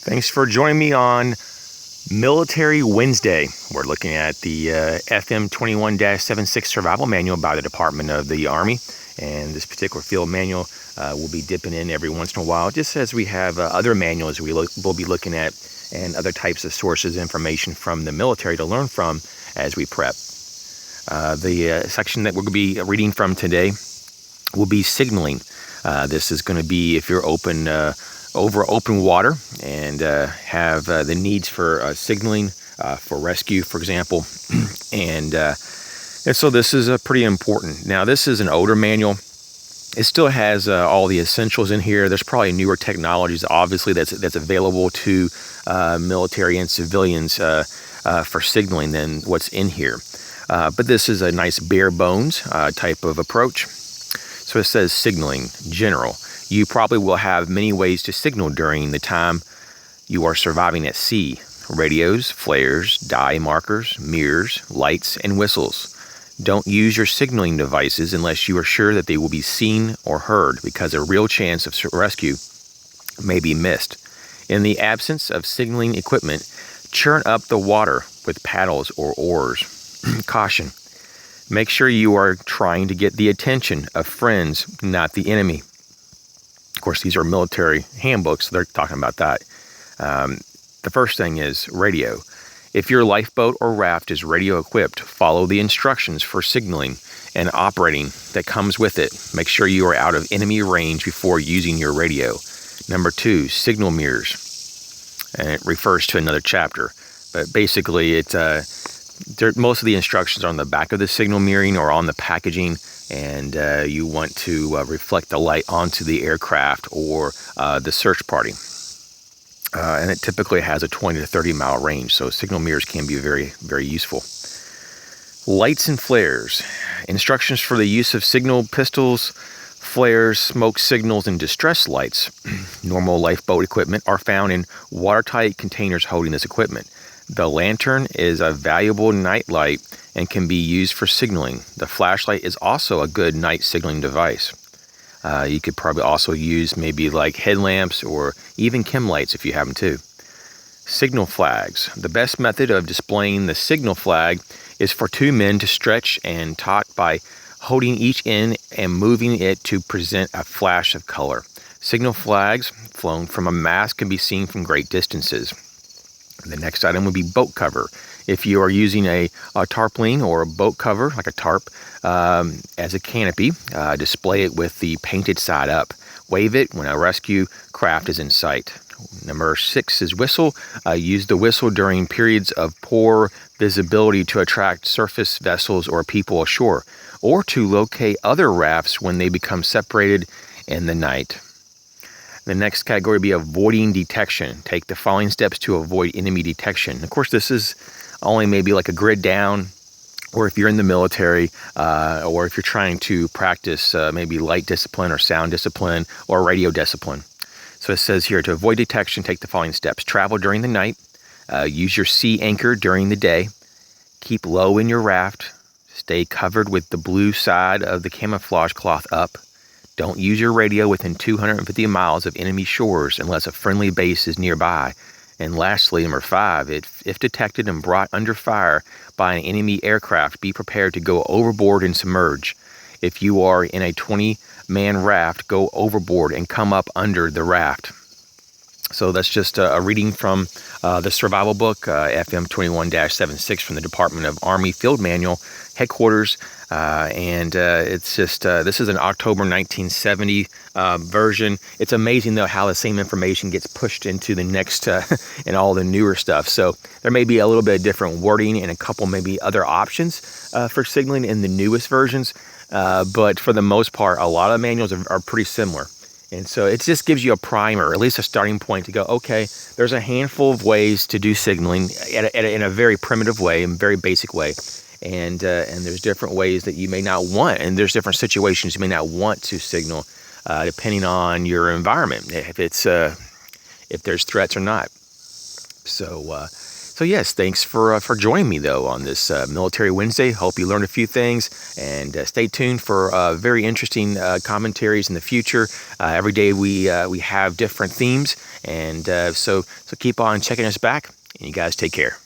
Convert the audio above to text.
Thanks for joining me on Military Wednesday. We're looking at the FM 21-76 Survival Manual by the Department of the Army. And this particular field manual will be dipping in every once in a while, just as we have other manuals we'll be looking at and other types of sources of information from the military to learn from as we prep. The section that we're going to be reading from today will be signaling. This is going to be if you're over open water and have the needs for signaling for rescue, for example. and so this is pretty important. Now, this is an older manual. It still has all the essentials in here. There's probably newer technologies, obviously, that's available to military and civilians for signaling than what's in here. But this is a nice bare bones type of approach. So it says signaling, general. You probably will have many ways to signal during the time you are surviving at sea. Radios, flares, dye markers, mirrors, lights, and whistles. Don't use your signaling devices unless you are sure that they will be seen or heard, because a real chance of rescue may be missed. In the absence of signaling equipment, churn up the water with paddles or oars. Caution. Make sure you are trying to get the attention of friends, not the enemy. Of course, these are military handbooks, so they're talking about that. The first thing is radio. If your lifeboat or raft is radio equipped, follow the instructions for signaling and operating that comes with it. Make sure you are out of enemy range before using your radio. Number 2, signal mirrors. And it refers to another chapter. But basically, most of the instructions are on the back of the signal mirroring or on the packaging, and you want to reflect the light onto the aircraft or the search party. And it typically has a 20 to 30 mile range, so signal mirrors can be very, very useful. Lights and flares. Instructions for the use of signal pistols, flares, smoke signals, and distress lights. Normal lifeboat equipment are found in watertight containers holding this equipment. The lantern is a valuable night light and can be used for signaling. The flashlight is also a good night signaling device. You could probably also use maybe like headlamps or even chem lights if you happen to. Signal flags. The best method of displaying the signal flag is for 2 men to stretch and taut by holding each end and moving it to present a flash of color. Signal flags flown from a mast can be seen from great distances. The next item would be boat cover. If you are using a tarpaulin or a boat cover, like a tarp, as a canopy, display it with the painted side up. Wave it when a rescue craft is in sight. Number 6 is whistle. Use the whistle during periods of poor visibility to attract surface vessels or people ashore, or to locate other rafts when they become separated in the night. The next category would be avoiding detection. Take the following steps to avoid enemy detection. Of course, this is only maybe like a grid down, or if you're in the military, or if you're trying to practice maybe light discipline or sound discipline or radio discipline. So it says here, to avoid detection, take the following steps. Travel during the night. Use your sea anchor during the day. Keep low in your raft. Stay covered with the blue side of the camouflage cloth up. Don't use your radio within 250 miles of enemy shores unless a friendly base is nearby. And lastly, number 5, if detected and brought under fire by an enemy aircraft, be prepared to go overboard and submerge. If you are in a 20-man raft, go overboard and come up under the raft. So that's just a reading from the survival book, FM 21-76 from the Department of Army Field Manual, Headquarters. And it's just, this is an October 1970 version. It's amazing, though, how the same information gets pushed into the next and all the newer stuff. So there may be a little bit of different wording and a couple maybe other options for signaling in the newest versions. But for the most part, a lot of manuals are pretty similar. And so it just gives you a primer, at least a starting point to go, okay, there's a handful of ways to do signaling in a very primitive way, in a very basic way. And there's different ways that you may not want, and there's different situations you may not want to signal, depending on your environment, if there's threats or not. So So yes, thanks for joining me though on this Military Wednesday. Hope you learned a few things, and stay tuned for very interesting commentaries in the future. Every day we have different themes, and so keep on checking us back. And you guys take care.